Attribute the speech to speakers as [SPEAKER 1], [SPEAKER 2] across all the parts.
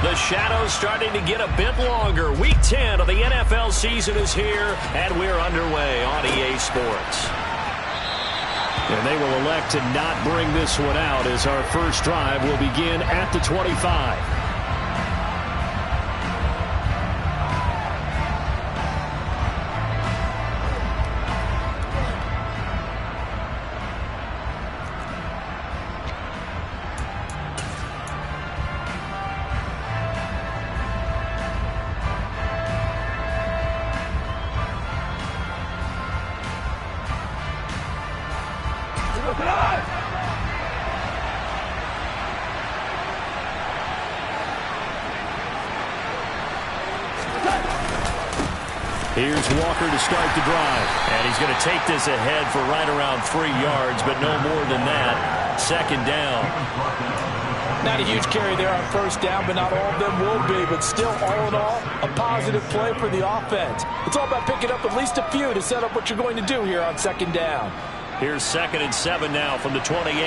[SPEAKER 1] The shadow's starting to get a bit longer. Week 10 of the NFL season is here, and we're underway on EA Sports. And they will elect to not bring this one out as our first drive will begin at the 25.
[SPEAKER 2] Here's Walker to start the drive.
[SPEAKER 1] And he's going to take this ahead for right around 3 yards, but no more than that. Second down.
[SPEAKER 3] Not a huge carry there on first down, but not all of them will be. But still, all in all, a positive play for the offense. It's all about picking up at least a few to set up what you're going to do here on second down.
[SPEAKER 1] Here's 2nd and 7 now from the 28.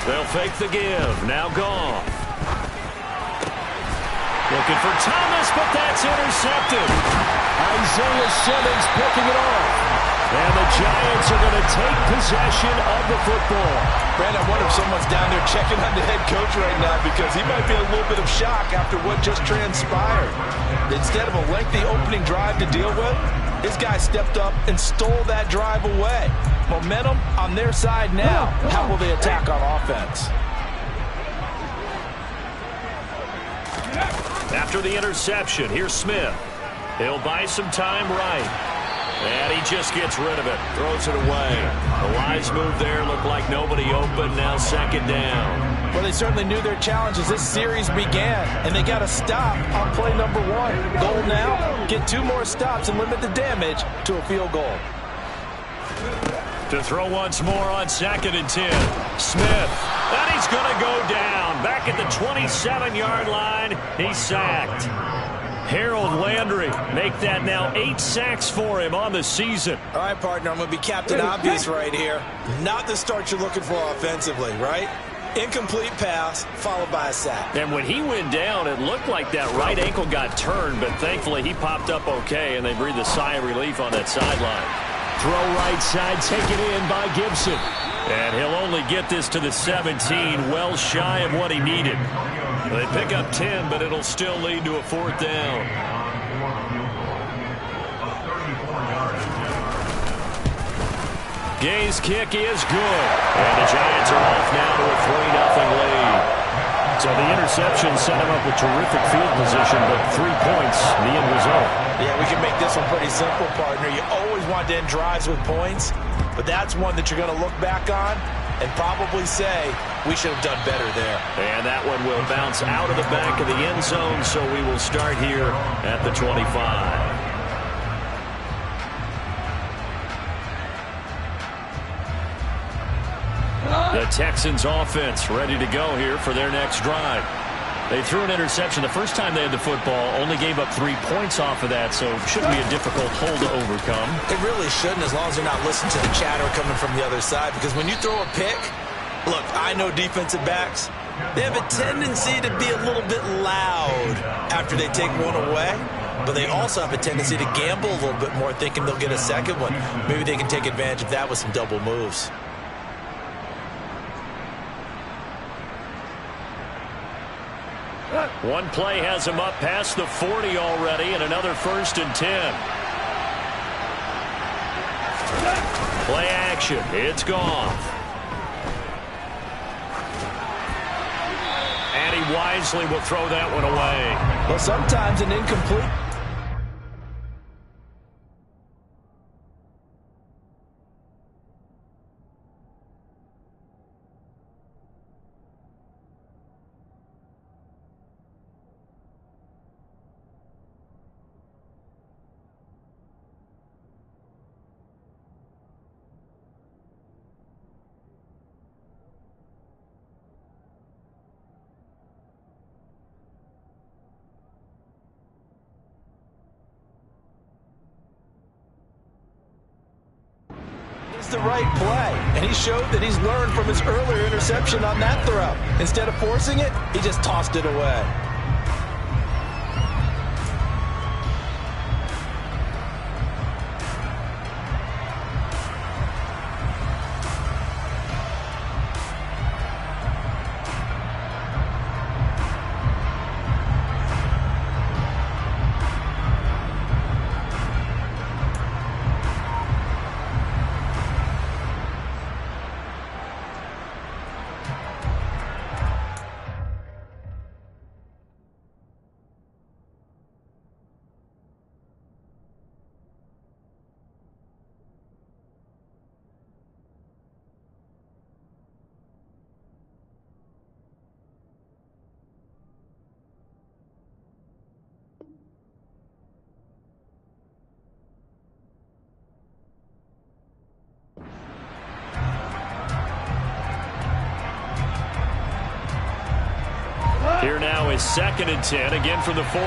[SPEAKER 1] They'll fake the give. Now Goff. Looking for Thomas, but that's intercepted.
[SPEAKER 3] Isaiah Simmons picking it off.
[SPEAKER 1] And the Giants are going to take possession of the football.
[SPEAKER 3] Brand, I wonder if someone's down there checking on the head coach right now because he might be in a little bit of shock after what just transpired. Instead of a lengthy opening drive to deal with, his guy stepped up and stole that drive away. Momentum on their side now. How will they attack on offense?
[SPEAKER 1] After the interception, here's Smith. He'll buy some time right. And he just gets rid of it. Throws it away. The wise move there. Looked like nobody open. Now second down.
[SPEAKER 3] Well, they certainly knew their challenge as this series began. And they got to stop on play number 1. Goal now, get 2 more stops and limit the damage to a field goal.
[SPEAKER 1] To throw once more on 2nd and 10. Smith. And he's going to go down. Back at the 27-yard line. He's sacked. Harold Landry make that now 8 sacks for him on the season.
[SPEAKER 4] All right, partner, I'm going to be Captain Obvious right here. Not the start you're looking for offensively, right? Incomplete pass followed by a sack.
[SPEAKER 1] And when he went down, it looked like that right ankle got turned, but thankfully he popped up okay, and they breathed a sigh of relief on that sideline.
[SPEAKER 2] Throw right side, taken in by Gibson.
[SPEAKER 1] And he'll only get this to the 17, well shy of what he needed. They pick up 10, but it'll still lead to a 4th down. Gay's kick is good. And the Giants are off now to a 3-0 lead.
[SPEAKER 2] So the interception set him up with terrific field position, but 3 points, the end result.
[SPEAKER 3] Yeah, we can make this one pretty simple, partner. You always want to end drives with points, but that's one that you're going to look back on and probably say, we should have done better there.
[SPEAKER 1] And that one will bounce out of the back of the end zone, so we will start here at the 25. The Texans offense ready to go here for their next drive. They threw an interception the first time they had the football, only gave up 3 points off of that, so shouldn't be a difficult hole to overcome.
[SPEAKER 4] It really shouldn't, as long as they're not listening to the chatter coming from the other side, because when you throw a pick, look, I know defensive backs, they have a tendency to be a little bit loud after they take one away, but they also have a tendency to gamble a little bit more, thinking they'll get a second one. Maybe they can take advantage of that with some double moves.
[SPEAKER 1] One play has him up past the 40 already, and another 1st and 10. Play action. It's Goff. And he wisely will throw that one away.
[SPEAKER 3] Well, sometimes an incomplete the right play, and he showed that he's learned from his earlier interception on that throw. Instead of forcing it, he just tossed it away.
[SPEAKER 1] Here now is 2nd and 10, again from the 41.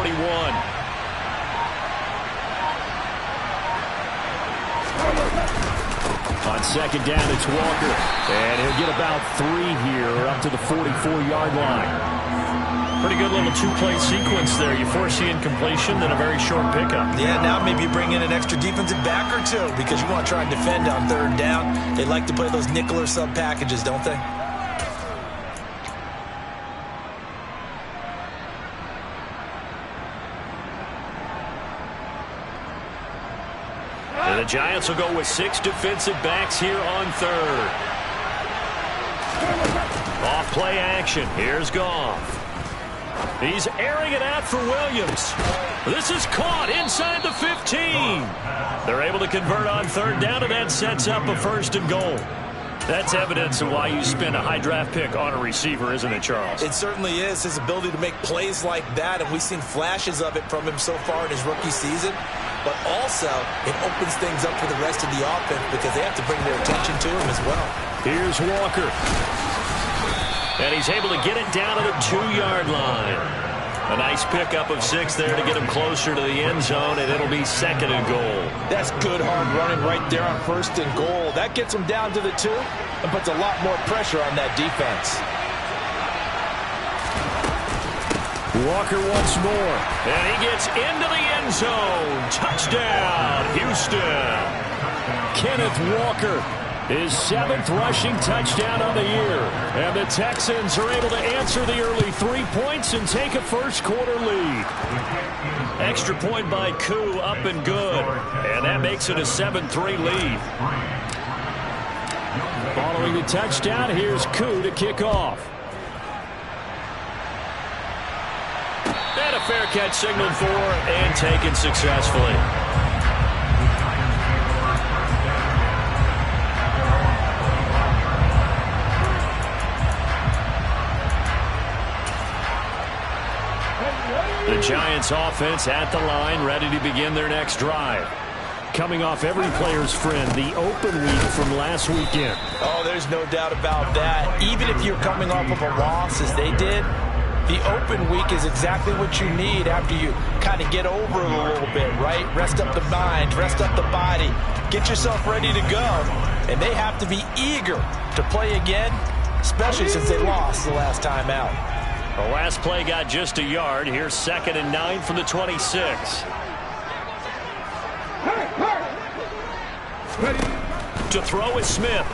[SPEAKER 1] On 2nd down, it's Walker. And he'll get about 3 here, up to the 44-yard line.
[SPEAKER 2] Pretty good little two-play sequence there. You force the incompletion, then a very short pickup.
[SPEAKER 4] Yeah, now maybe you bring in an extra defensive back or two because you want to try and defend on 3rd down. They like to play those nickel or sub packages, don't they?
[SPEAKER 1] And the Giants will go with 6 defensive backs here on 3rd. Off play action. Here's Goff. He's airing it out for Williams. This is caught inside the 15. They're able to convert on 3rd down, and that sets up a 1st and goal. That's evidence of why you spend a high draft pick on a receiver, isn't it, Charles?
[SPEAKER 4] It certainly is. His ability to make plays like that, and we've seen flashes of it from him so far in his rookie season. But also, it opens things up for the rest of the offense because they have to bring their attention to him as well.
[SPEAKER 1] Here's Walker. And he's able to get it down to the 2-yard line. A nice pickup of 6 there to get him closer to the end zone, and it'll be 2nd and goal.
[SPEAKER 3] That's good hard running right there on 1st and goal. That gets him down to the 2 and puts a lot more pressure on that defense.
[SPEAKER 1] Walker once more, and he gets into the end zone. Touchdown, Houston. Kenneth Walker, his 7th rushing touchdown on the year. And the Texans are able to answer the early 3 points and take a first-quarter lead. Extra point by Koo, up and good. And that makes it a 7-3 lead. Following the touchdown, here's Koo to kick off. And a fair catch signaled for and taken successfully. The Giants offense at the line, ready to begin their next drive. Coming off every player's friend, the open week from last weekend.
[SPEAKER 3] Oh, there's no doubt about that. Even if you're coming off of a loss as they did, the open week is exactly what you need after you kind of get over it a little bit, right? Rest up the mind, rest up the body, get yourself ready to go. And they have to be eager to play again, especially since they lost the last time out.
[SPEAKER 1] The last play got just a yard. Here's 2nd and 9 from the 26. To throw is Smith.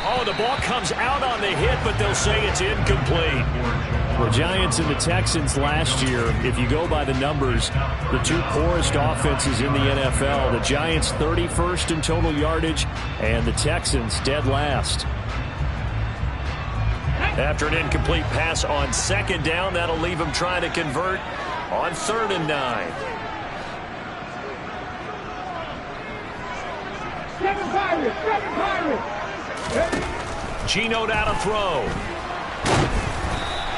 [SPEAKER 1] Oh, the ball comes out on the hit, but they'll say it's incomplete. The Giants and the Texans last year, if you go by the numbers, the 2 poorest offenses in the NFL. The Giants 31st in total yardage, and the Texans dead last. After an incomplete pass on 2nd down, that'll leave him trying to convert on 3rd and 9. Geno down to throw.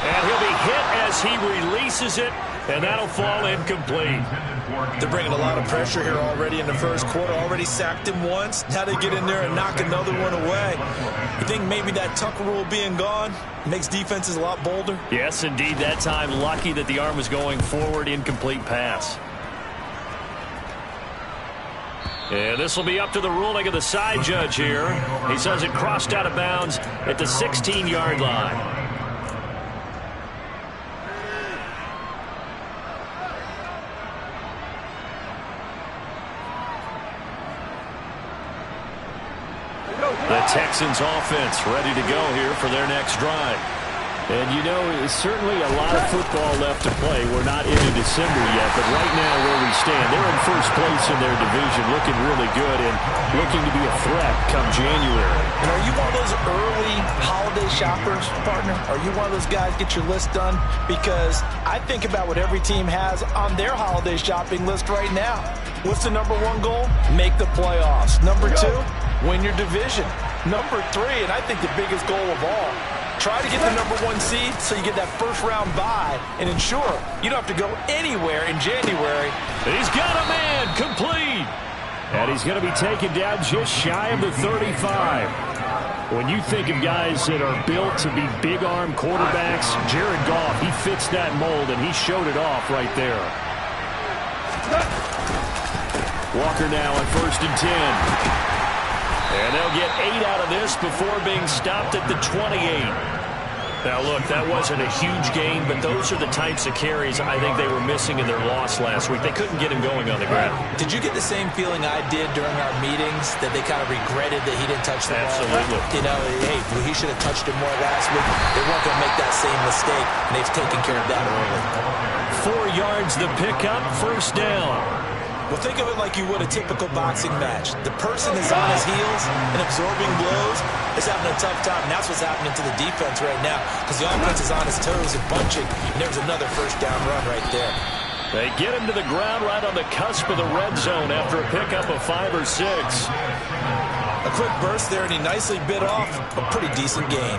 [SPEAKER 1] And he'll be hit as he releases it, and that'll fall incomplete.
[SPEAKER 4] They're bringing a lot of pressure here already in the first quarter. Already sacked him once. Now they get in there and knock another one away. You think maybe that Tucker rule being gone makes defenses a lot bolder?
[SPEAKER 1] Yes, indeed. That time, lucky that the arm was going forward. Incomplete pass. And this will be up to the ruling of the side judge here. He says it crossed out of bounds at the 16-yard line. The Texans offense ready to go here for their next drive.
[SPEAKER 2] And, you know, it's certainly a lot of football left to play. We're not into December yet, but right now where we stand, they're in first place in their division, looking really good and looking to be a threat come January.
[SPEAKER 3] And are you one of those early holiday shoppers, partner? Are you one of those guys get your list done? Because I think about what every team has on their holiday shopping list right now. What's the number one goal? Make the playoffs. Number two, win your division. Number three, and I think the biggest goal of all, try to get the number one seed so you get that first round bye and ensure you don't have to go anywhere in January.
[SPEAKER 1] He's got a man complete.
[SPEAKER 2] And he's going to be taken down just shy of the 35. When you think of guys that are built to be big-arm quarterbacks, Jared Goff, he fits that mold, and he showed it off right there. Walker now on 1st and 10.
[SPEAKER 1] And they'll get 8 out of this before being stopped at the 28. Now, look, that wasn't a huge gain, but those are the types of carries I think they were missing in their loss last week. They couldn't get him going on the ground.
[SPEAKER 4] Did you get the same feeling I did during our meetings, that they kind of regretted that he didn't touch the ball?
[SPEAKER 1] Absolutely.
[SPEAKER 4] You know, hey, he should have touched it more last week. They weren't going to make that same mistake, and they've taken care of that early.
[SPEAKER 1] 4 yards the pickup, first down.
[SPEAKER 4] Well, think of it like you would a typical boxing match. The person is on his heels and absorbing blows is having a tough time, and that's what's happening to the defense right now because the offense is on his toes and bunching, and there's another first down run right there.
[SPEAKER 1] They get him to the ground right on the cusp of the red zone after a pickup of 5 or 6.
[SPEAKER 4] A quick burst there, and he nicely bit off a pretty decent gain.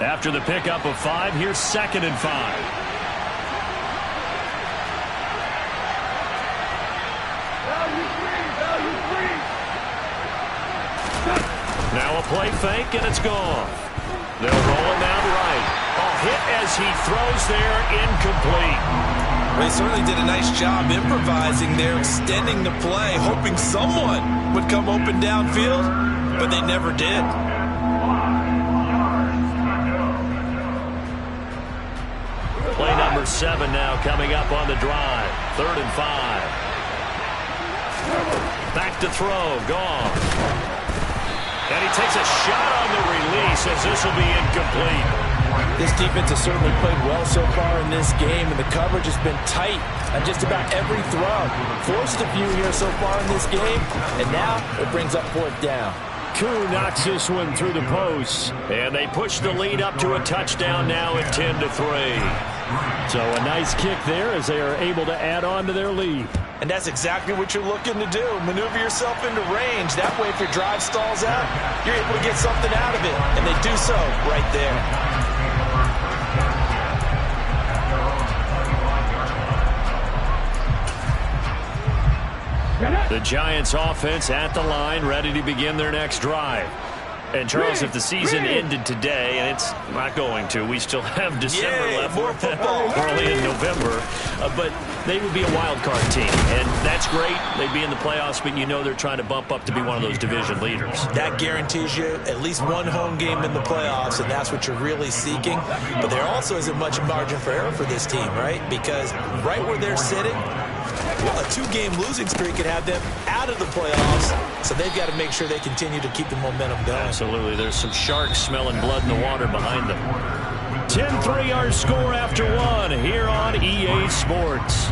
[SPEAKER 1] After the pickup of 5, here's 2nd and 5. Now a play fake, and it's gone. They'll roll him out right. A hit as he throws there, incomplete.
[SPEAKER 3] They certainly did a nice job improvising there, extending the play, hoping someone would come open downfield, but they never did.
[SPEAKER 1] Play number 7 now coming up on the drive. 3rd and 5. Back to throw. Gone. And he takes a shot on the release as this will be incomplete.
[SPEAKER 3] This defense has certainly played well so far in this game, and the coverage has been tight on just about every throw. Forced a few here so far in this game, and now it brings up 4th down.
[SPEAKER 2] Koo knocks this one through the post.
[SPEAKER 1] And they push the lead up to a touchdown now at 10-3.
[SPEAKER 2] So a nice kick there as they are able to add on to their lead.
[SPEAKER 3] And that's exactly what you're looking to do. Maneuver yourself into range. That way, if your drive stalls out, you're able to get something out of it. And they do so right there.
[SPEAKER 1] The Giants offense at the line, ready to begin their next drive. And Charles, if the season ended today, and it's not going to, we still have December left.
[SPEAKER 3] More football.
[SPEAKER 1] Early in November. But they would be a wild card team. And that's great. They'd be in the playoffs, but you know they're trying to bump up to be one of those division leaders.
[SPEAKER 4] That guarantees you at least one home game in the playoffs, and that's what you're really seeking. But there also isn't much margin for error for this team, right? Because right where they're sitting, well, a 2-game losing streak could have them out of the playoffs, so they've got to make sure they continue to keep the momentum going.
[SPEAKER 1] Absolutely. There's some sharks smelling blood in the water behind them. 10-3 our score after 1 here on EA Sports.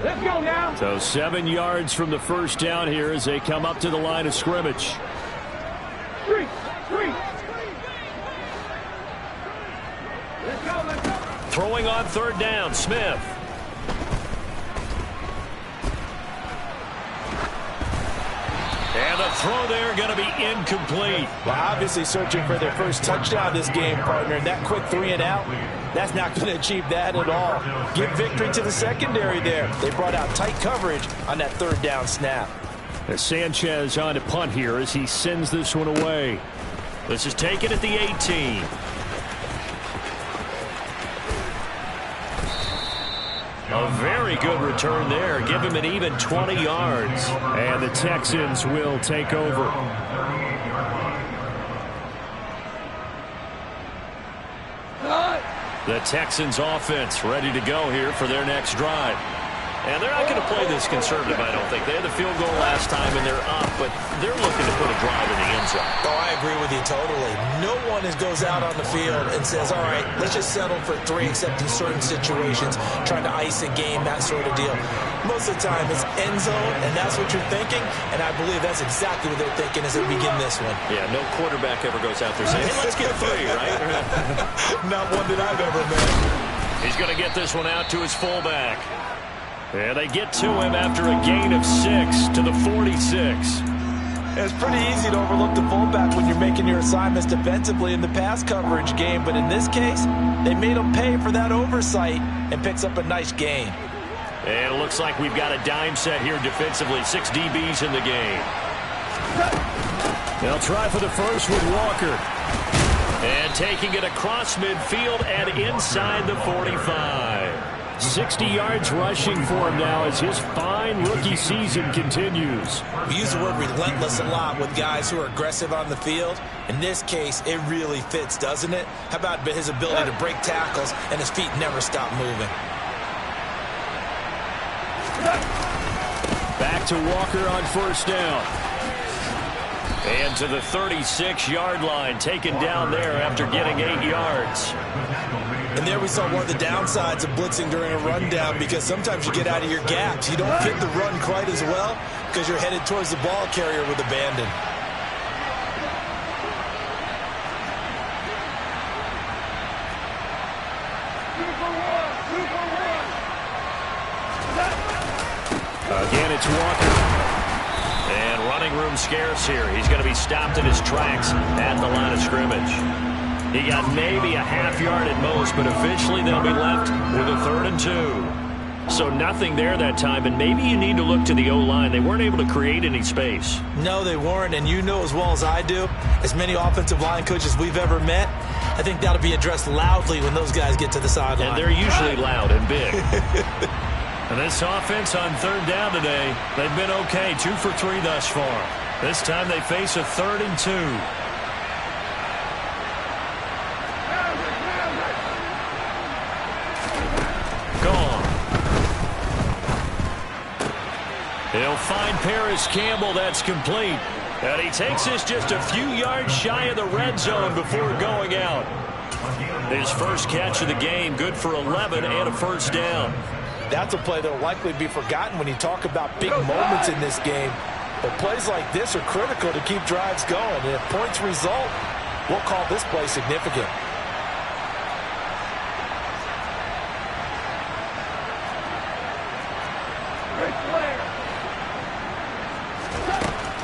[SPEAKER 5] Let's go now.
[SPEAKER 2] So 7 yards from the first down here as they come up to the line of scrimmage.
[SPEAKER 5] Three. Let's go.
[SPEAKER 1] Throwing on 3rd down, Smith. And the throw there going to be incomplete.
[SPEAKER 3] Well, obviously searching for their first touchdown this game, partner. That quick 3 and out, that's not going to achieve that at all. Give victory to the secondary there. They brought out tight coverage on that 3rd down snap.
[SPEAKER 1] As Sanchez on to punt here as he sends this one away. This is taken at the 18. A very good return there. Give him an even 20 yards. And the Texans will take over. The Texans offense ready to go here for their next drive. And they're not going to play this conservative, I don't think. They had the field goal last time, and they're up, but they're looking to put a drive in the end zone.
[SPEAKER 4] Oh, I agree with you totally. No one goes out on the field and says, all right, let's just settle for 3, except in certain situations, trying to ice a game, that sort of deal. Most of the time, it's end zone, and that's what you're thinking, and I believe that's exactly what they're thinking as they begin this one.
[SPEAKER 1] Yeah, no quarterback ever goes out there saying, hey, let's get 3, right?
[SPEAKER 3] Not one that I've ever met.
[SPEAKER 1] He's going to get this one out to his fullback. And they get to him after a gain of 6 to the 46.
[SPEAKER 3] It's pretty easy to overlook the fullback when you're making your assignments defensively in the pass coverage game, but in this case, they made him pay for that oversight and picks up a nice gain.
[SPEAKER 1] And it looks like we've got a dime set here defensively. 6 DBs in the game. They'll try for the first with Walker. And taking it across midfield and inside the 45. 60 yards rushing for him now as his fine rookie season continues.
[SPEAKER 4] We use the word relentless a lot with guys who are aggressive on the field. In this case, it really fits, doesn't it? How about his ability to break tackles and his feet never stop moving?
[SPEAKER 1] Back to Walker on first down. And to the 36-yard line, taken down there after getting 8 yards.
[SPEAKER 4] And there we saw one of the downsides of blitzing during a rundown, because sometimes you get out of your gaps. You don't fit the run quite as well because you're headed towards the ball carrier with abandon.
[SPEAKER 1] Again, it's Walker. And running room scarce here. He's going to be stopped in his tracks at the line of scrimmage. He got maybe a half yard at most, but eventually they'll be left with a 3rd and 2. So nothing there that time, and maybe you need to look to the O-line. They weren't able to create any space.
[SPEAKER 4] No, they weren't, and you know as well as I do, as many offensive line coaches we've ever met, I think that'll be addressed loudly when those guys get to the sideline.
[SPEAKER 1] And they're usually loud and big. And this offense on 3rd down today, they've been okay, 2 for 3 thus far. This time they face a 3rd and 2. Gone. He'll find Paris Campbell. That's complete. And he takes this just a few yards shy of the red zone before going out. His first catch of the game, good for 11 and a first down.
[SPEAKER 3] That's a play that will likely be forgotten when you talk about big moments in this game. But plays like this are critical to keep drives going. And if points result, we'll call this play significant.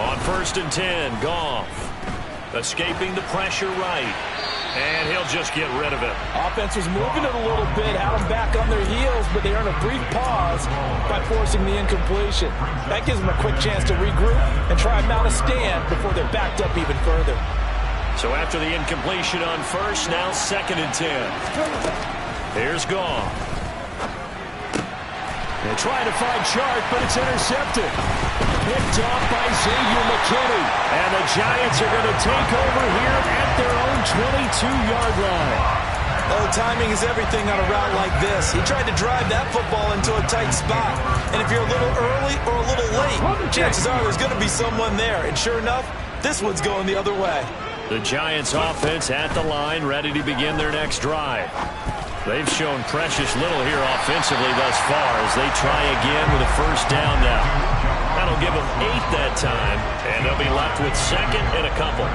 [SPEAKER 1] On 1st and 10, Goff escaping the pressure right. And he'll just get rid of it.
[SPEAKER 3] Offense was moving it a little bit, had them back on their heels, but they earn a brief pause by forcing the incompletion. That gives them a quick chance to regroup and try and mount a stand before they're backed up even further.
[SPEAKER 1] So after the incompletion on first, now 2nd and 10. Here's Goff. They're trying to find Chark, but it's intercepted. Picked off by Xavier McKinney. And the Giants are going to take over here at their own 22-yard line.
[SPEAKER 4] Oh, timing is everything on a route like this. He tried to drive that football into a tight spot. And if you're a little early or a little late, chances are there's going to be someone there. And sure enough, this one's going the other way.
[SPEAKER 1] The Giants offense at the line, ready to begin their next drive. They've shown precious little here offensively thus far as they try again with a first down now. That'll give them 8 that time, and they'll be left with 2nd and a couple.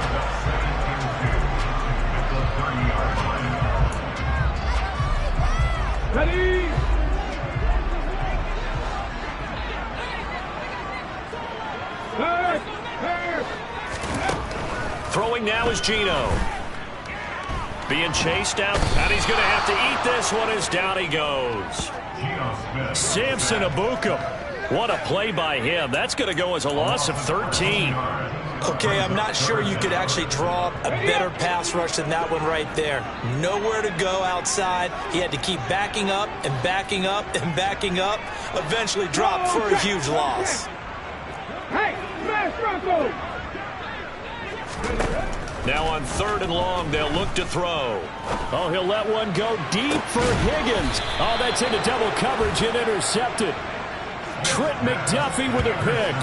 [SPEAKER 5] Ready? Third.
[SPEAKER 1] now is Geno. Being chased out, and he's going to have to eat this one as down he goes. Samson Ebukam. What a play by him. That's going to go as a loss of 13.
[SPEAKER 4] Okay, I'm not sure you could actually draw a better pass rush than that one right there. Nowhere to go outside. He had to keep backing up and backing up and backing up. Eventually dropped for a huge loss.
[SPEAKER 5] Hey, smash Bronco!
[SPEAKER 1] Now on 3rd and long, they'll look to throw. Oh, he'll let one go deep for Higgins. Oh, that's into double coverage and intercepted. Trent McDuffie with a pick.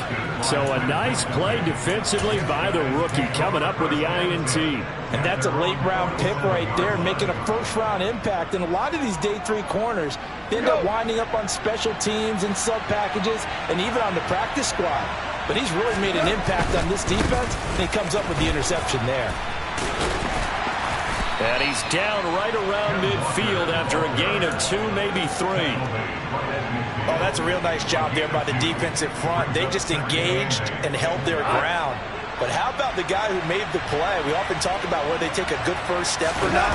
[SPEAKER 1] So a nice play defensively by the rookie, coming up with the INT.
[SPEAKER 4] And that's a late-round pick right there, making a first-round impact. And a lot of these day 3 corners, they end up winding up on special teams and sub-packages and even on the practice squad. But he's really made an impact on this defense, and he comes up with the interception there.
[SPEAKER 1] And he's down right around midfield after a gain of 2, maybe 3.
[SPEAKER 4] Oh, that's a real nice job there by the defensive front. They just engaged and held their ground. But how about the guy who made the play? We often talk about whether they take a good first step or not.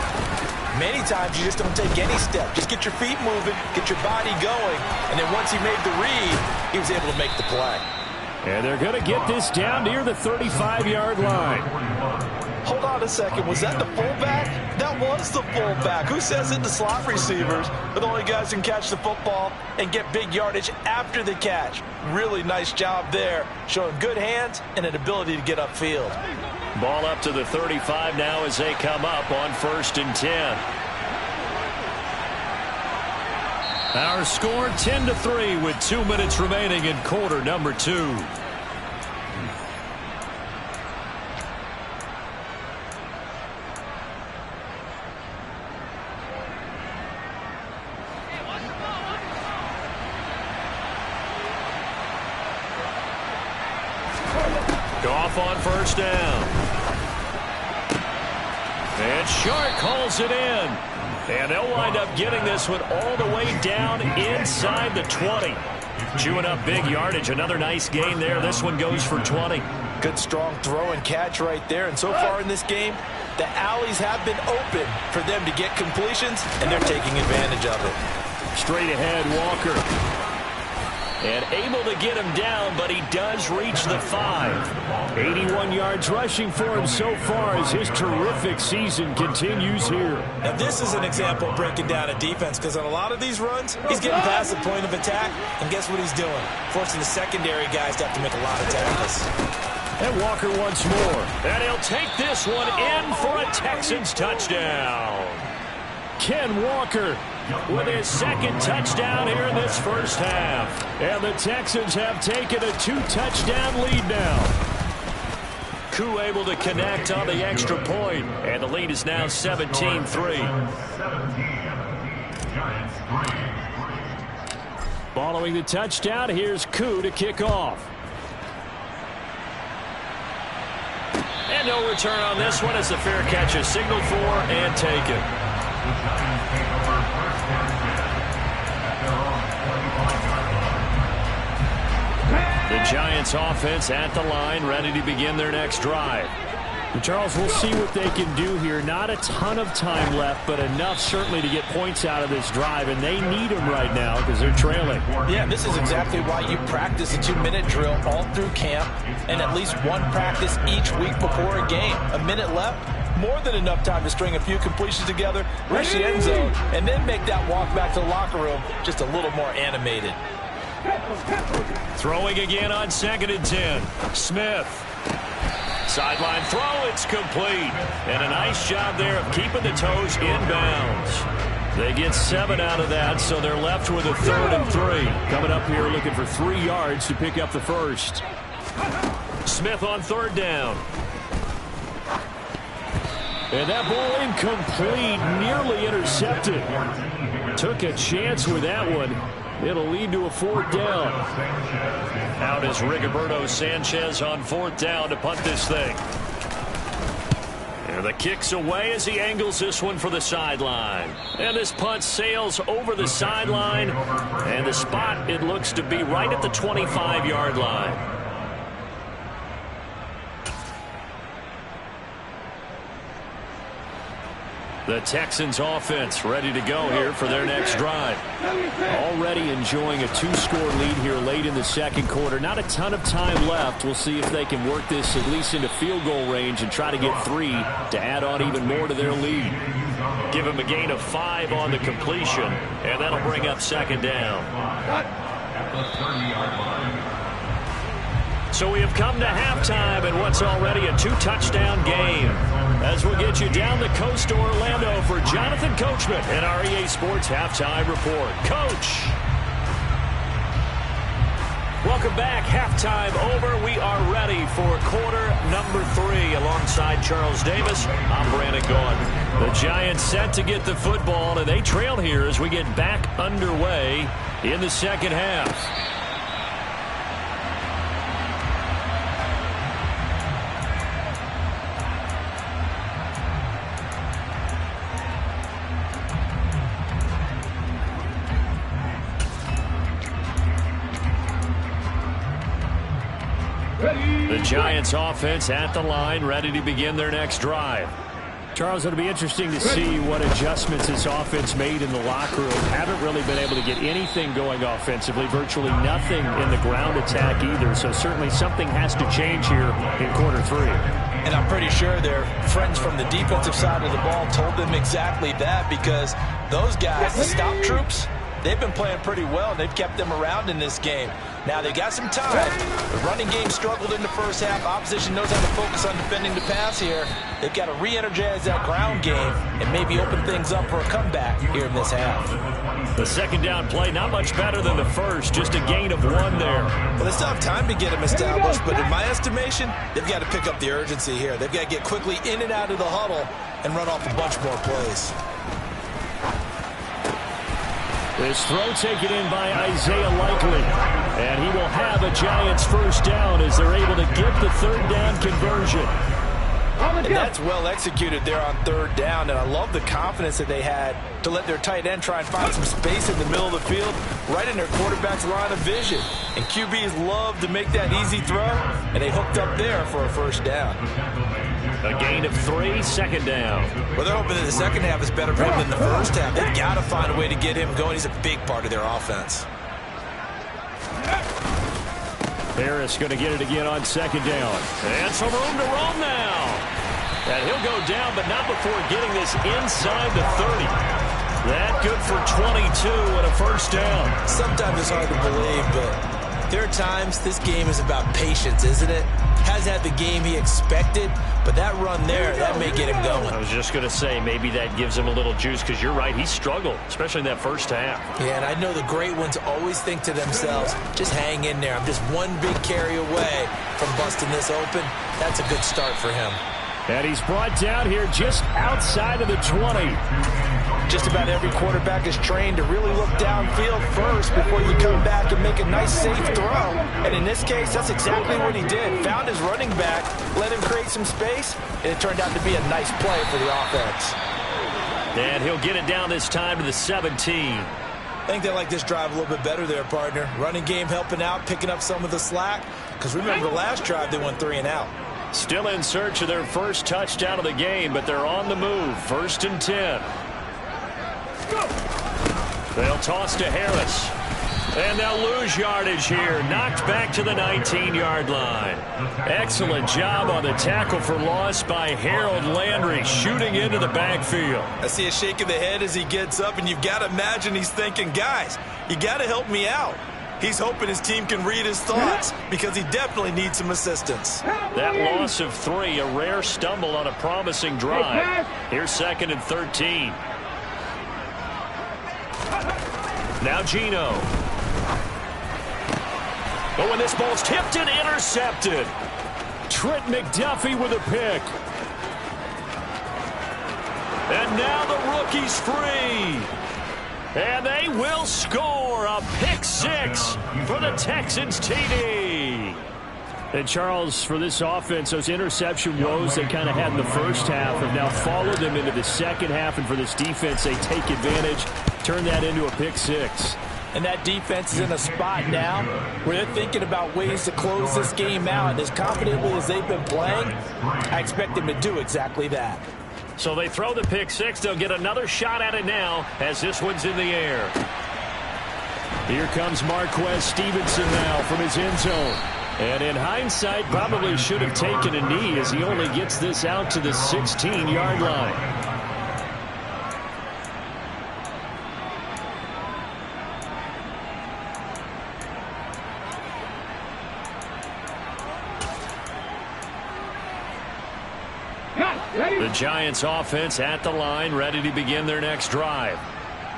[SPEAKER 4] Many times you just don't take any step. Just get your feet moving, get your body going, and then once he made the read, he was able to make the play.
[SPEAKER 1] And they're going to get this down near the 35-yard line.
[SPEAKER 3] Hold on a second. Was that the fullback? That was the fullback. Who says it? The slot receivers are the only guys who can catch the football and get big yardage after the catch. Really nice job there, showing good hands and an ability to get upfield.
[SPEAKER 1] Ball up to the 35 now as they come up on 1st and 10. Our score 10-3 with 2 minutes remaining in quarter number 2. Goff on 1st down. And Shark calls it in. And they'll wind up getting this one all the way down inside the 20. Chewing up big yardage. Another nice gain there. This one goes for 20.
[SPEAKER 3] Good strong throw and catch right there. And so far in this game, the alleys have been open for them to get completions, and they're taking advantage of it.
[SPEAKER 1] Straight ahead, Walker. And able to get him down, but he does reach the 5. 81 yards rushing for him so far as his terrific season continues here.
[SPEAKER 4] Now this is an example of breaking down a defense, because on a lot of these runs, he's getting past the point of attack, and guess what he's doing? Forcing the secondary guys to have to make a lot of tackles.
[SPEAKER 1] And Walker once more. And he'll take this one in for a Texans touchdown. Ken Walker with his 2nd touchdown here in this first half. And the Texans have taken a 2-touchdown lead now. Koo able to connect on the extra point. And the lead is now 17-3. Following the touchdown, here's Koo to kick off. And no return on this one as the fair catch is signaled for and taken. The Giants offense at the line, ready to begin their next drive.
[SPEAKER 2] And Charles, we'll see what they can do here. Not a ton of time left, but enough certainly to get points out of this drive, and they need them right now because they're trailing.
[SPEAKER 4] Yeah, this is exactly why you practice a 2-minute drill all through camp and at least one practice each week before a game. A minute left, more than enough time to string a few completions together, reach the end zone, and then make that walk back to the locker room just a little more animated.
[SPEAKER 1] Throwing again on 2nd and 10. Smith. Sideline throw, it's complete. And a nice job there of keeping the toes inbounds. They get 7 out of that, so they're left with a 3rd and 3.
[SPEAKER 2] Coming up here looking for 3 yards to pick up the first.
[SPEAKER 1] Smith on 3rd down.
[SPEAKER 2] And that ball incomplete, nearly intercepted. Took a chance with that one. It'll lead to a 4th down.
[SPEAKER 1] Out is Rigoberto Sanchez on 4th down to punt this thing. And the kick's away as he angles this one for the sideline. And this punt sails over the sideline. And the spot, it looks to be right at the 25-yard line. The Texans offense ready to go here for their next drive. Already enjoying a 2-score lead here late in the second quarter. Not a ton of time left. We'll see if they can work this at least into field goal range and try to get 3 to add on even more to their lead. Give them a gain of 5 on the completion, and that'll bring up second down. So we have come to halftime in what's already a 2-touchdown game. As we'll get you down the coast to Orlando for Jonathan Coachman and our EA Sports Halftime Report. Coach! Welcome back. Halftime over. We are ready for quarter number 3 alongside Charles Davis. I'm Brandon Gaudin. The Giants set to get the football, and they trail here as we get back underway in the second half. The Giants offense at the line, ready to begin their next drive. Charles, it'll be interesting to see what adjustments this offense made in the locker room. Haven't really been able to get anything going offensively, virtually nothing in the ground attack either. So certainly something has to change here in quarter 3.
[SPEAKER 3] And I'm pretty sure their friends from the defensive side of the ball told them exactly that, because those guys, the stop troops, they've been playing pretty well. They've kept them around in this game. Now, they got some time. The running game struggled in the first half. Opposition knows how to focus on defending the pass here. They've got to re-energize that ground game and maybe open things up for a comeback here in this half.
[SPEAKER 1] The second down play, not much better than the first. Just a gain of 1 there.
[SPEAKER 3] Well, they still have time to get them established, but in my estimation, they've got to pick up the urgency here. They've got to get quickly in and out of the huddle and run off a bunch more plays.
[SPEAKER 1] This throw taken in by Isaiah Likely. And he will have a Giants first down as they're able to get the third down conversion.
[SPEAKER 3] And that's well executed there on third down. And I love the confidence that they had to let their tight end try and find some space in the middle of the field, right in their quarterback's line of vision. And QBs love to make that easy throw, and they hooked up there for a first down.
[SPEAKER 1] A gain of 3, second down.
[SPEAKER 3] Well, they're hoping that the second half is better for him than the first half. They've got to find a way to get him going. He's a big part of their offense.
[SPEAKER 1] Harris going to get it again on second down. And some room to roam now. And he'll go down, but not before getting this inside the 30. That good for 22 and a first down.
[SPEAKER 3] Sometimes it's hard to believe, but there are times this game is about patience, isn't it? Hasn't had the game he expected, but that run there, that may get him going.
[SPEAKER 1] I was just going to say, maybe that gives him a little juice, because you're right, he struggled, especially in that first half.
[SPEAKER 3] Yeah, and I know the great ones always think to themselves, just hang in there. I'm just one big carry away from busting this open. That's a good start for him.
[SPEAKER 1] And he's brought down here just outside of the 20.
[SPEAKER 3] Just about every quarterback is trained to really look downfield first before you come back and make a nice, safe throw. And in this case, that's exactly what he did. Found his running back, let him create some space, and it turned out to be a nice play for the offense.
[SPEAKER 1] And he'll get it down this time to the 17.
[SPEAKER 3] I think they like this drive a little bit better there, partner. Running game helping out, picking up some of the slack. Because remember, the last drive, they went 3 and out.
[SPEAKER 1] Still in search of their first touchdown of the game, but they're on the move. 1st and 10. They'll toss to Harris. And they'll lose yardage here. Knocked back to the 19-yard line. Excellent job on the tackle for loss by Harold Landry, shooting into the backfield.
[SPEAKER 3] I see a shake of the head as he gets up, and you've got to imagine he's thinking, guys, you got to help me out. He's hoping his team can read his thoughts, because he definitely needs some assistance.
[SPEAKER 1] That loss of 3, a rare stumble on a promising drive. Here's 2nd and 13. Now Geno. But when this ball's tipped and intercepted. Trent McDuffie with a pick. And now the rookie's free. And they will score a pick 6 for the Texans TD. And Charles, for this offense, those interception woes they kind of had in the first half have now followed them into the second half. And for this defense, they take advantage, turn that into a pick 6.
[SPEAKER 3] And that defense is in a spot now where they're thinking about ways to close this game out. And as confidently as they've been playing, I expect them to do exactly that.
[SPEAKER 1] So they throw the pick six. They'll get another shot at it now as this one's in the air. Here comes Marquez Stevenson now from his end zone. And in hindsight, probably should have taken a knee as he only gets this out to the 16-yard line. The Giants offense at the line, ready to begin their next drive.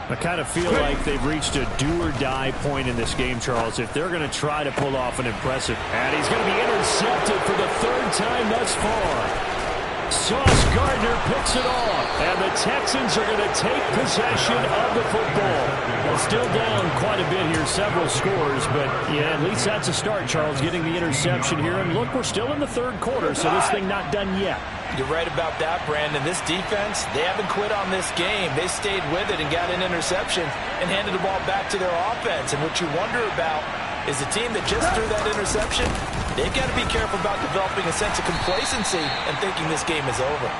[SPEAKER 1] I kind of feel like they've reached a do-or-die point in this game, Charles, if they're going to try to pull off an impressive. And he's going to be intercepted for the third time thus far. Sauce Gardner picks it off, and the Texans are going to take possession of the football. Well, still down quite a bit here, several scores, but yeah, at least that's a start, Charles, getting the interception here. And look, we're still in the third quarter, so this thing not done yet.
[SPEAKER 4] You're right about that, Brandon. This defense, they haven't quit on this game. They stayed with it and got an interception and handed the ball back to their offense. And what you wonder about is the team that just threw that interception, they've got to be careful about developing a sense of complacency and thinking this game is over.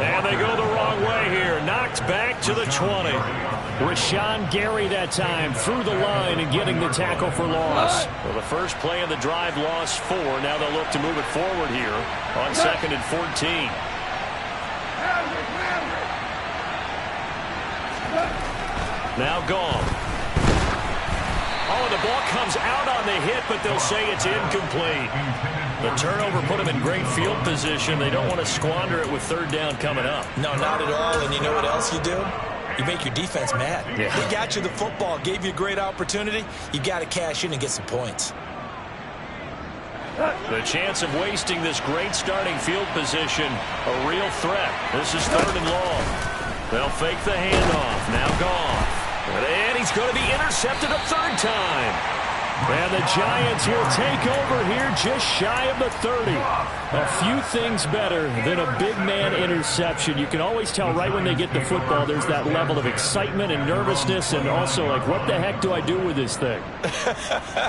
[SPEAKER 1] And they go the wrong way here. Knocked back to the 20. Rashawn Gary that time through the line and getting the tackle for loss. Well, the first play of the drive lost 4. Now they'll look to move it forward here on 2nd and 14. Now gone. Oh, the ball comes out on the hit, but they'll say it's incomplete. The turnover put them in great field position. They don't want to squander it with third down coming up.
[SPEAKER 4] No, not at all. And you know what else you do? You make your defense mad.
[SPEAKER 1] Yeah.
[SPEAKER 4] They got you the football, gave you a great opportunity. You got to cash in and get some points.
[SPEAKER 1] The chance of wasting this great starting field position, a real threat. This is 3rd and long. They'll fake the handoff. Now gone. And he's going to be intercepted a third time. And the Giants will take over here just shy of the 30. A few things better than a big man interception. You can always tell right when they get the football, there's that level of excitement and nervousness and also like, what the heck do I do with this thing?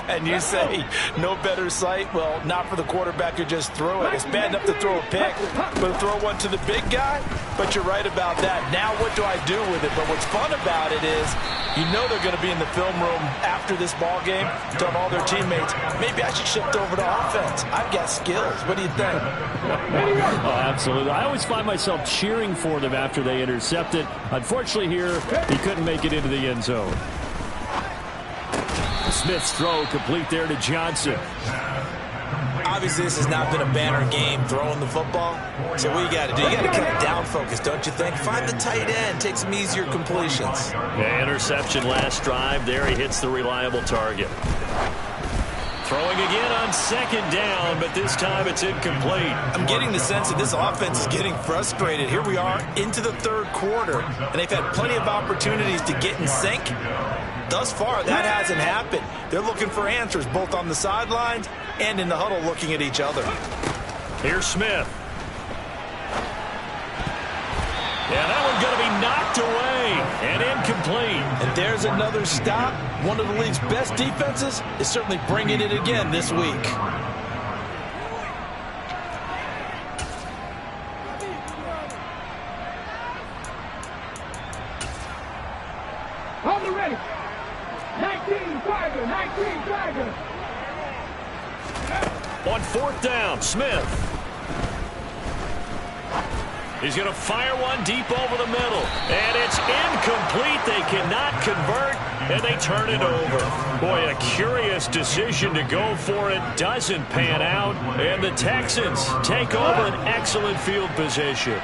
[SPEAKER 4] And you say, no better sight? Well, not for the quarterback who just threw it. It's bad enough to throw a pick, but to throw one to the big guy? But you're right about that. Now what do I do with it? But what's fun about it is, you know they're going to be in the film room after this ball game, telling all their teammates, maybe I should shift over to offense. I've got skills. What do you think?
[SPEAKER 1] Oh, absolutely. I always find myself cheering for them after they intercept it. Unfortunately here, he couldn't make it into the end zone. Smith's throw complete there to Johnson.
[SPEAKER 4] Obviously, this has not been a banner game throwing the football. So what you got to do? You got to kind of down focus, don't you think? Find the tight end. Take some easier completions.
[SPEAKER 1] Yeah, interception last drive. There he hits the reliable target. Throwing again on 2nd down, but this time it's incomplete.
[SPEAKER 4] I'm getting the sense that this offense is getting frustrated. Here we are into the 3rd quarter, and they've had plenty of opportunities to get in sync. Thus far, that hasn't happened. They're looking for answers both on the sidelines and in the huddle looking at each other.
[SPEAKER 1] Here's Smith. Yeah, that one's going to be knocked away and incomplete.
[SPEAKER 4] And there's another stop. One of the league's best defenses is certainly bringing it again this week.
[SPEAKER 5] Hold it ready. 19 Tiger, 19 Tiger.
[SPEAKER 1] On 4th down, Smith. He's going to fire one deep over the middle. And it's incomplete. They cannot convert, and they turn it over. Boy, a curious decision to go for it. Doesn't pan out. And the Texans take over an excellent field position.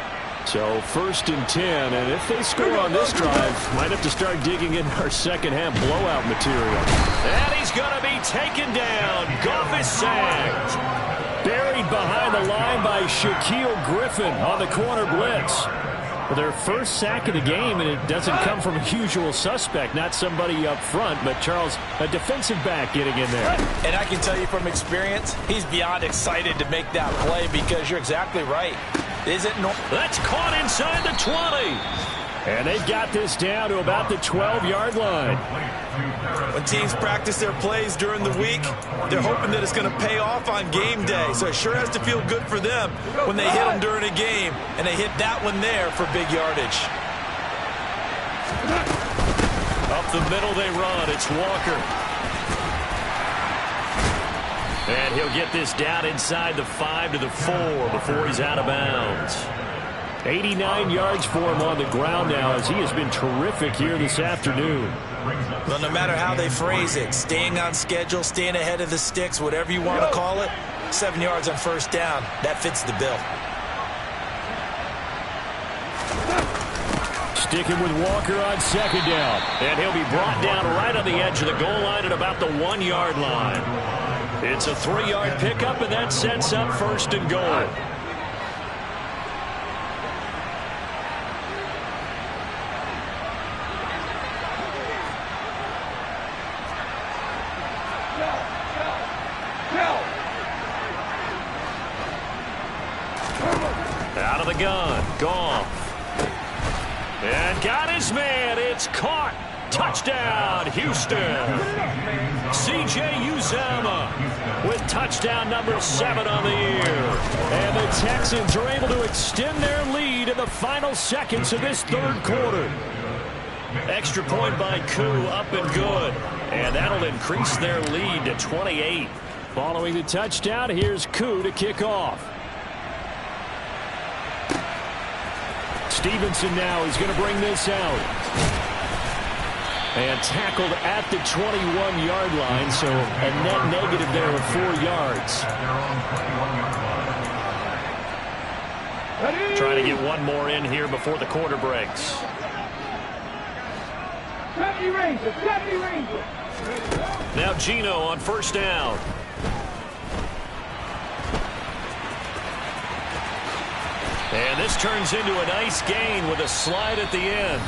[SPEAKER 1] So 1st and 10, and if they score on this drive, might have to start digging in our second-half blowout material. And he's going to be taken down. Goff is sacked. Buried behind the line by Shaquille Griffin on the corner blitz. Well, their first sack of the game, and it doesn't come from a usual suspect, not somebody up front, but Charles, a defensive back getting in there.
[SPEAKER 4] And I can tell you from experience, he's beyond excited to make that play because you're exactly right. Is it no?
[SPEAKER 1] That's caught inside the 20. And they've got this down to about the 12-yard line.
[SPEAKER 4] When teams practice their plays during the week, they're hoping that it's going to pay off on game day. So it sure has to feel good for them when they hit them during a game. And they hit that one there for big yardage.
[SPEAKER 1] Up the middle they run. It's Walker. And he'll get this down inside the 5 to the 4 before he's out of bounds. 89 yards for him on the ground now as he has been terrific here this afternoon.
[SPEAKER 4] Well, no matter how they phrase it, staying on schedule, staying ahead of the sticks, whatever you want to call it, 7 yards on first down, that fits the bill.
[SPEAKER 1] Sticking with Walker on second down. And he'll be brought down right on the edge of the goal line at about the 1-yard line. It's a 3-yard pickup, and that sets up first and goal. Out of the gun, Goff. And got his man. It's caught. Touchdown, Houston. C.J. Uzomah with touchdown number 7 on the year. And the Texans are able to extend their lead in the final seconds of this third quarter. Extra point by Koo, up and good. And that'll increase their lead to 28. Following the touchdown, here's Koo to kick off. Stevenson now is going to bring this out. And tackled at the 21-yard line, so a net negative there of 4 yards. Trying to get one more in here before the quarter breaks.
[SPEAKER 5] 70 Rangers, 70 Rangers.
[SPEAKER 1] Now Geno on first down. And this turns into a nice gain with a slide at the end.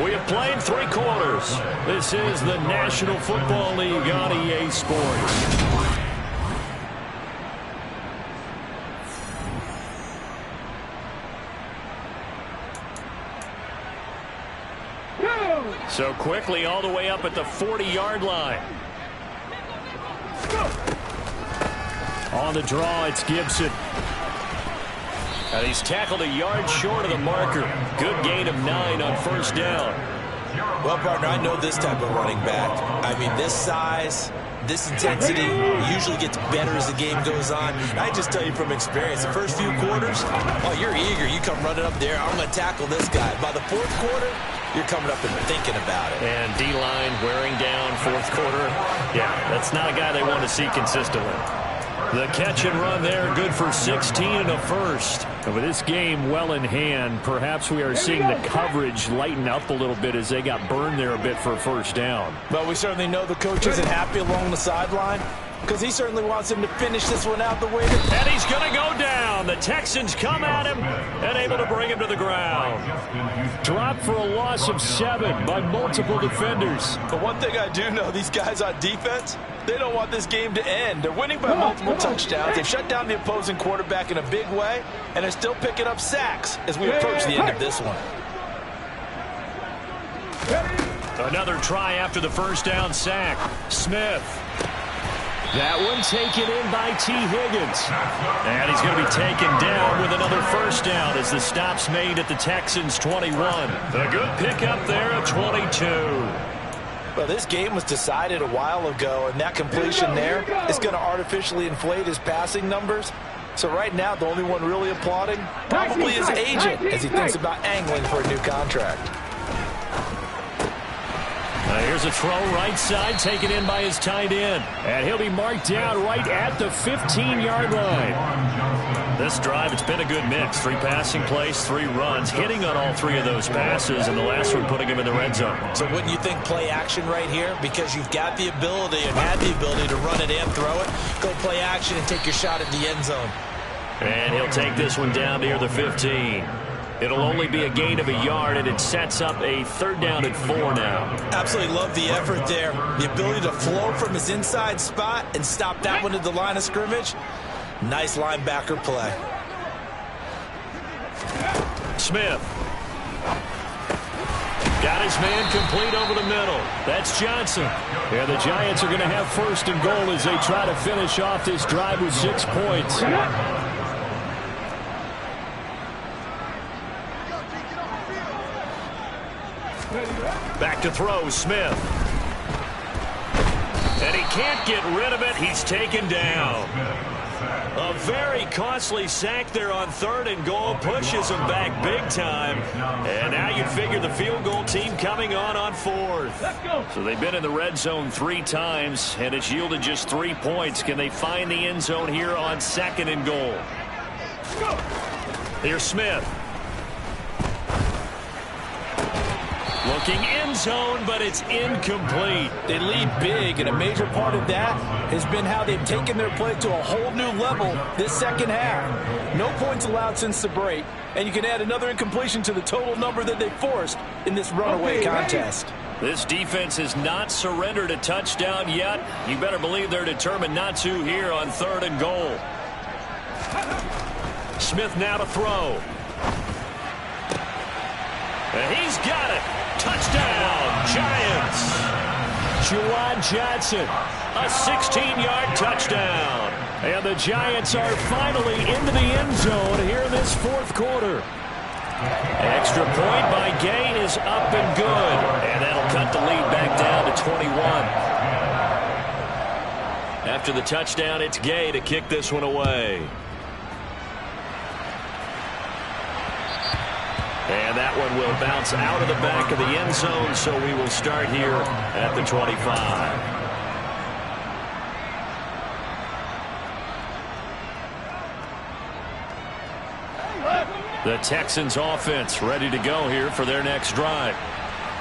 [SPEAKER 1] We have played 3 quarters. This is the National Football League on EA Sports. So quickly all the way up at the 40-yard line. On the draw, it's Gibson. And he's tackled a yard short of the marker. Good gain of 9 on first down.
[SPEAKER 4] Well, partner, I know this type of running back. I mean, this size, this intensity usually gets better as the game goes on. I just tell you from experience, the first few quarters, oh, you're eager. You come running up there, I'm going to tackle this guy. By the fourth quarter, you're coming up and thinking about it.
[SPEAKER 1] And D-line wearing down fourth quarter. Yeah, that's not a guy they want to see consistently. The catch and run there, good for 16 and a first. And with this game well in hand, perhaps we are seeing the coverage lighten up a little bit as they got burned there a bit for a first down.
[SPEAKER 4] But we certainly know the coach isn't happy along the sideline because he certainly wants him to finish this one out the way that...
[SPEAKER 1] And he's going to go down. The Texans come at him and able to bring him to the ground. Dropped for a loss of 7 by multiple defenders.
[SPEAKER 4] But one thing I do know, these guys on defense, they don't want this game to end. They're winning by multiple touchdowns. They've shut down the opposing quarterback in a big way, and they're still picking up sacks as we approach the end of this one.
[SPEAKER 1] Another try after the first down sack. Smith. That one taken in by T. Higgins. And he's going to be taken down with another first down as the stop's made at the Texans' 21. A good pickup there at 22.
[SPEAKER 4] Well, this game was decided a while ago, and that completion there is going to artificially inflate his passing numbers. So right now, the only one really applauding probably his agent as he thinks about angling for a new contract.
[SPEAKER 1] Here's a throw right side taken in by his tight end. And he'll be marked down right at the 15-yard line. This drive, it's been a good mix. 3 passing plays, 3 runs, hitting on all 3 of those passes, and the last one putting him in the red zone.
[SPEAKER 4] So wouldn't you think play action right here? Because you've got the ability and had the ability to run it and throw it. Go play action and take your shot at the end zone.
[SPEAKER 1] And he'll take this one down near the 15. It'll only be a gain of a yard, and it sets up a 3rd down and 4 now.
[SPEAKER 4] Absolutely love the effort there. The ability to flow from his inside spot and stop that one at the line of scrimmage. Nice linebacker play.
[SPEAKER 1] Smith. Got his man complete over the middle. That's Johnson. And the Giants are going to have first and goal as they try to finish off this drive with 6 points. Back to throw, Smith. And he can't get rid of it. He's taken down. A very costly sack there on 3rd and goal. Pushes him back big time. And now you figure the field goal team coming on 4th. So they've been in the red zone 3 times, and it's yielded just 3 points. Can they find the end zone here on 2nd and goal? Here's Smith. Looking end zone, but it's incomplete.
[SPEAKER 4] They lead big, and a major part of that has been how they've taken their play to a whole new level this second half. No points allowed since the break, and you can add another incompletion to the total number that they forced in this runaway contest.
[SPEAKER 1] This defense has not surrendered a touchdown yet. You better believe they're determined not to here on 3rd and goal. Smith now to throw. And he's got it. Touchdown, Giants. Juwan Johnson, a 16-yard touchdown. And the Giants are finally into the end zone here in this 4th quarter. Extra point by Gay is up and good. And that'll cut the lead back down to 21. After the touchdown, it's Gay to kick this one away. And that one will bounce out of the back of the end zone, so we will start here at the 25. The Texans offense ready to go here for their next drive.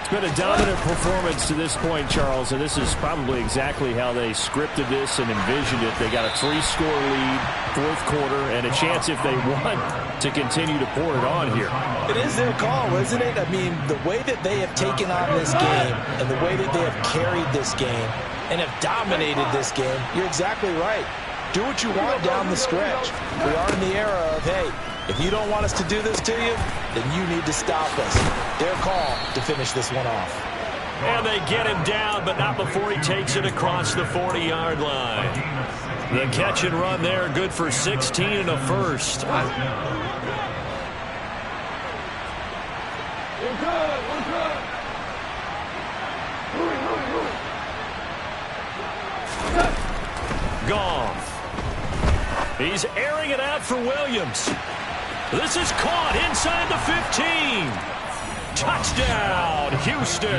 [SPEAKER 1] It's been a dominant performance to this point, Charles, and this is probably exactly how they scripted this and envisioned it. They got a 3-score lead, 4th quarter, and a chance if they want to continue to pour it on here.
[SPEAKER 4] It is their call, isn't it? I mean, the way that they have taken on this game and the way that they have carried this game and have dominated this game, you're exactly right. Do what you want down the stretch. We are in the era of, hey, if you don't want us to do this to you, then you need to stop us. Their call to finish this one off.
[SPEAKER 1] And they get him down, but not before he takes it across the 40-yard line. The catch and run there, good for 16 and a first. Goff. He's airing it out for Williams. This is caught inside the 15. Touchdown, Houston.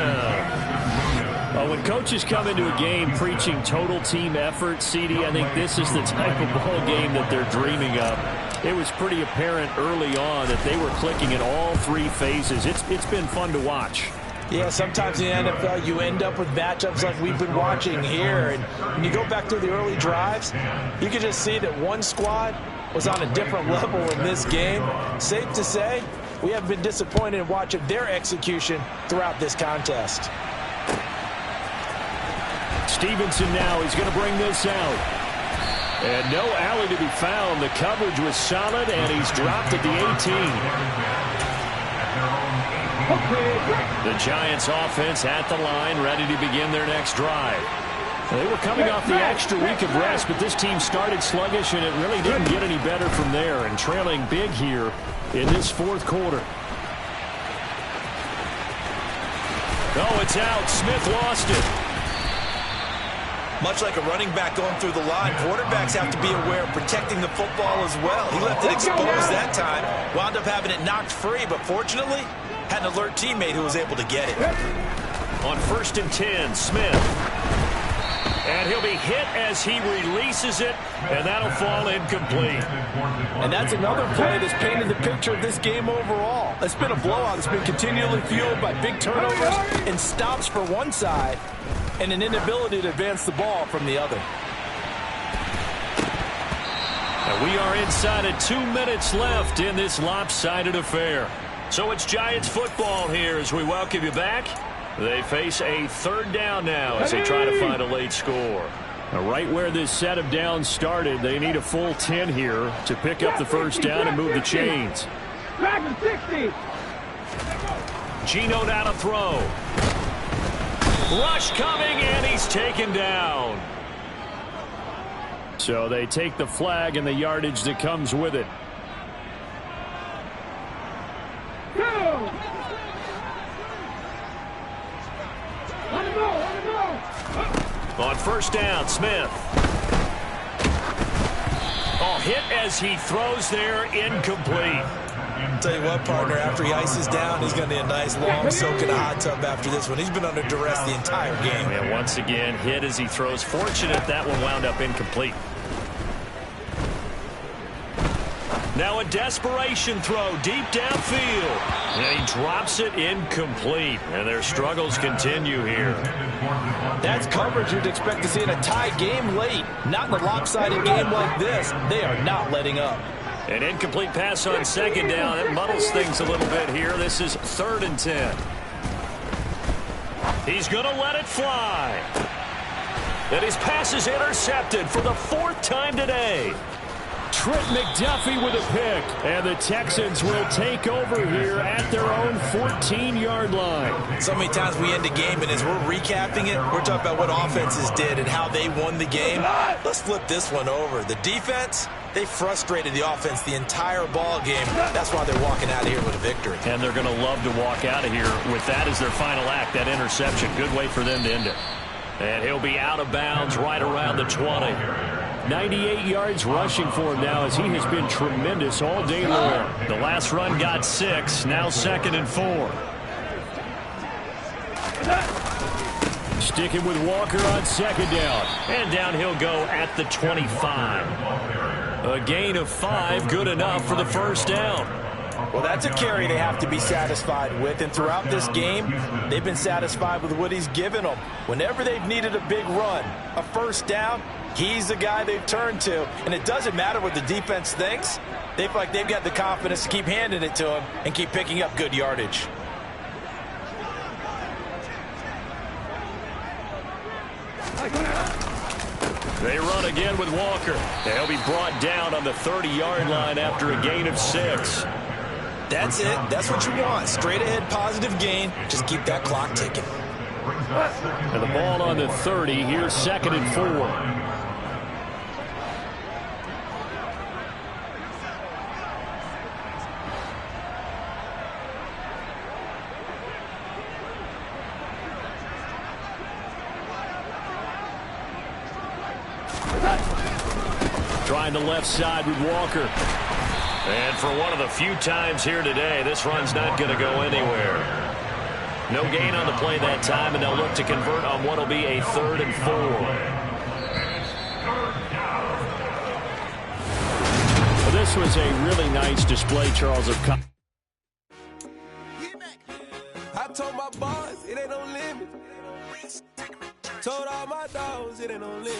[SPEAKER 1] Well, when coaches come into a game preaching total team effort, CD, I think this is the type of ball game that they're dreaming of. It was pretty apparent early on that they were clicking in all 3 phases. It's been fun to watch.
[SPEAKER 4] Yeah, sometimes in the NFL you end up with matchups like we've been watching here. And when you go back through the early drives, you can just see that one squad was on a different level in this game. Safe to say, we have been disappointed in watching their execution throughout this contest.
[SPEAKER 1] Stevenson now, he's going to bring this out. And no alley to be found. The coverage was solid, and he's dropped at the 18. The Giants offense at the line, ready to begin their next drive. They were coming off the extra week of rest, but this team started sluggish, and it really didn't get any better from there, and trailing big here in this 4th quarter. Oh, it's out. Smith lost it.
[SPEAKER 4] Much like a running back going through the line, quarterbacks have to be aware of protecting the football as well. He left it exposed that time, wound up having it knocked free, but fortunately had an alert teammate who was able to get it.
[SPEAKER 1] On 1st and 10, Smith. And he'll be hit as he releases it, and that'll fall incomplete.
[SPEAKER 4] And that's another play that's painted the picture of this game overall. It's been a blowout. It's been continually fueled by big turnovers and stops for one side and an inability to advance the ball from the other.
[SPEAKER 1] And we are inside of 2 minutes left in this lopsided affair. So it's Giants football here as we welcome you back. They face a 3rd down now as they try to find a late score. Now, right where this set of downs started, they need a full 10 here to pick up the 1st down and move the chains. Geno now to throw. Rush coming, and he's taken down.
[SPEAKER 2] So they take the flag and the yardage that comes with it.
[SPEAKER 1] On first down, Smith. Oh, hit as he throws there, incomplete.
[SPEAKER 4] Tell you what, partner, after he ices down, he's going to need a nice long soak in a hot tub after this one. He's been under duress the entire game.
[SPEAKER 1] And once again, hit as he throws. Fortunate that one wound up incomplete. Now a desperation throw deep downfield. And he drops it incomplete. And their struggles continue here.
[SPEAKER 3] That's coverage you'd expect to see in a tie game late. Not in a lopsided game like this. They are not letting up.
[SPEAKER 1] An incomplete pass on second down. It muddles things a little bit here. This is 3rd and 10. He's going to let it fly. And his pass is intercepted for the 4th time today.
[SPEAKER 2] Trent McDuffie with a pick, and the Texans will take over here at their own 14-yard line.
[SPEAKER 4] So many times we end a game, and as we're recapping it, we're talking about what offenses did and how they won the game. Let's flip this one over. The defense, they frustrated the offense the entire ball game. That's why they're walking out of here with a victory.
[SPEAKER 1] And they're going to love to walk out of here with that as their final act, that interception. Good way for them to end it. And he'll be out of bounds right around the 20.
[SPEAKER 2] 98 yards rushing for him now as he has been tremendous all day long.
[SPEAKER 1] The last run got 6, now 2nd and 4.
[SPEAKER 2] Sticking with Walker on second down.
[SPEAKER 1] And down he'll go at the 25. A gain of 5, good enough for the first down.
[SPEAKER 3] Well, that's a carry they have to be satisfied with, and throughout this game, they've been satisfied with what he's given them. Whenever they've needed a big run, a first down, he's the guy they've turned to, and it doesn't matter what the defense thinks. They feel like they've got the confidence to keep handing it to him and keep picking up good yardage.
[SPEAKER 1] They run again with Walker. They'll be brought down on the 30-yard line after a gain of 6.
[SPEAKER 4] That's it. That's what you want. Straight ahead positive gain. Just keep that clock ticking.
[SPEAKER 2] And the ball on the 30. Here's 2nd and 4.
[SPEAKER 1] Trying the left side with Walker. And for one of the few times here today, this run's not going to go anywhere. No gain on the play that time, and they'll look to convert on what will be a 3rd and 4.
[SPEAKER 2] Well, this was a really nice display, Charles, of
[SPEAKER 6] I told my boss it ain't no limit. Told all my dogs it ain't no limit.